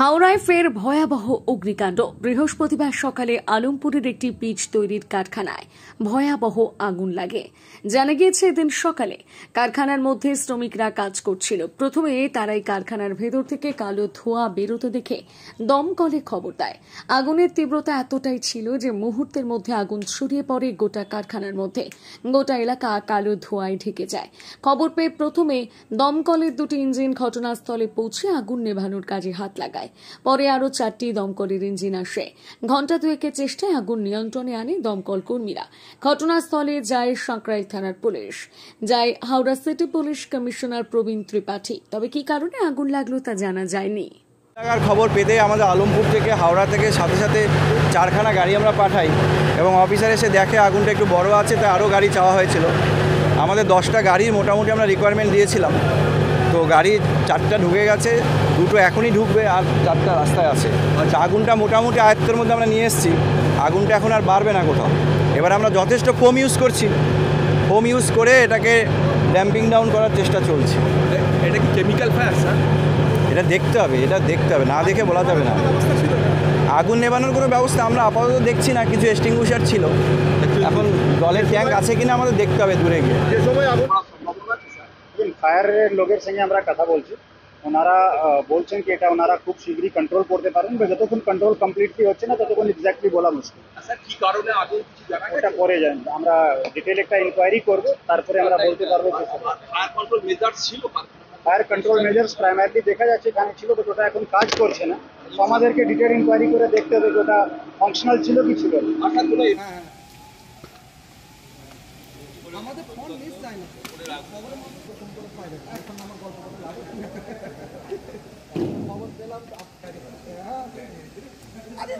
হাওড়ায় ফের ভয়াবহ অগ্নিকাণ্ড। বৃহস্পতিবার সকালে আলমপুরের একটি পিচ তৈরির কারখানায় ভয়াবহ আগুন লাগে। জানা গিয়েছে, এদিন সকালে কারখানার মধ্যে শ্রমিকরা কাজ করছিল। প্রথমে তারাই কারখানার ভেতর থেকে কালো ধোঁয়া বেরোতে দেখে দমকলে খবর দেয়। আগুনের তীব্রতা এতটাই ছিল যে মুহূর্তের মধ্যে আগুন ছড়িয়ে পড়ে গোটা কারখানার মধ্যে। গোটা এলাকা কালো ধোঁয়ায় ঢেকে যায়। খবর পেয়ে প্রথমে দমকলের দুটি ইঞ্জিন ঘটনাস্থলে পৌঁছে আগুন নেভানোর কাজে হাত লাগায়। পরে আরো 4টি দমকলের ইঞ্জিন আসে। ঘণ্টা দুয়েকের চেষ্টায় আগুন নিয়ন্ত্রণে আনে দমকল কর্মীরা। ঘটনাস্থলে যায় সাঁকরাইল থানার পুলিশ, যায় হাওড়া সিটি পুলিশ কমিশনার প্রবীণ ত্রিপাঠী। তবে কি কারণে আগুন লাগলো তা জানা যায়নি। খবর পেতে আমাদের আলমপুর থেকে হাওড়া থেকে সাথে সাথে 4খানা গাড়ি আমরা পাঠাই এবং অফিসার এসে দেখে আগুনটা একটু বড় আছে, তাই আরও গাড়ি চাওয়া হয়েছিল। আমাদের 10টা গাড়ির মোটামুটি আমরা রিকোয়ারমেন্ট দিয়েছিলাম। তো গাড়ি 4টা ঢুকে গেছে, 2টো এখনই ঢুকবে আর 4টা রাস্তায় আছে। আগুনটা মোটামুটি আয়ত্তের মধ্যে আমরা নিয়ে এসেছি। আগুনটা এখন আর বাড়বে না কোথাও। এবার আমরা যথেষ্ট ফোম ইউজ করছি। ফোম ইউজ করে এটাকে ড্যাম্পিং ডাউন করার চেষ্টা চলছে। এটা কি কেমিক্যাল ফায়ার স্যার? এটা দেখতে হবে, না দেখে বলা যাবে না। আগুন নেভানোর কোনো ব্যবস্থা আমরা আপাতত দেখছি না। কিছু এক্সটিংগুইশার ছিল, এখন জলের ট্যাঙ্ক আছে কিনা আমাদের দেখতে হবে দূরে গিয়ে। যে সময় আগুন ফায়ারের লোকের সঙ্গে আমরা কথা বলছি, ওনারা বলছেন কি এটা ওনারা খুব শীঘ্রই কন্ট্রোল করতে পারেন। যতক্ষণ কন্ট্রোল কমপ্লিটলি হচ্ছে না ততক্ষণ এক্স্যাক্টলি বলা মুশকিল। স্যার কি কারণে আগুন কিছু জানা গেছে? ওটা পরে যান, আমরা ডিটেল একটা ইনকোয়ারি করব, তারপরে আমরা বলতে পারবো। ফায়ার কন্ট্রোল মেজার্স ছিল? ফায়ার কন্ট্রোল মেজার্স প্রাইমারিলি দেখা যাচ্ছে এখানে ছিল, তো ওটা এখন কাজ করছে না। তো আমাদেরকে ডিটেল ইনকোয়ারি করে দেখতে হবে যে ওটা ফাংশনাল ছিল কি ছিল না। আশা করি আমাদের ফোন মিস যায় না, খবরের মধ্যে ফোন করে পাই না। এখন আমার গল্প করতে লাগে, খবর পেলাম আরে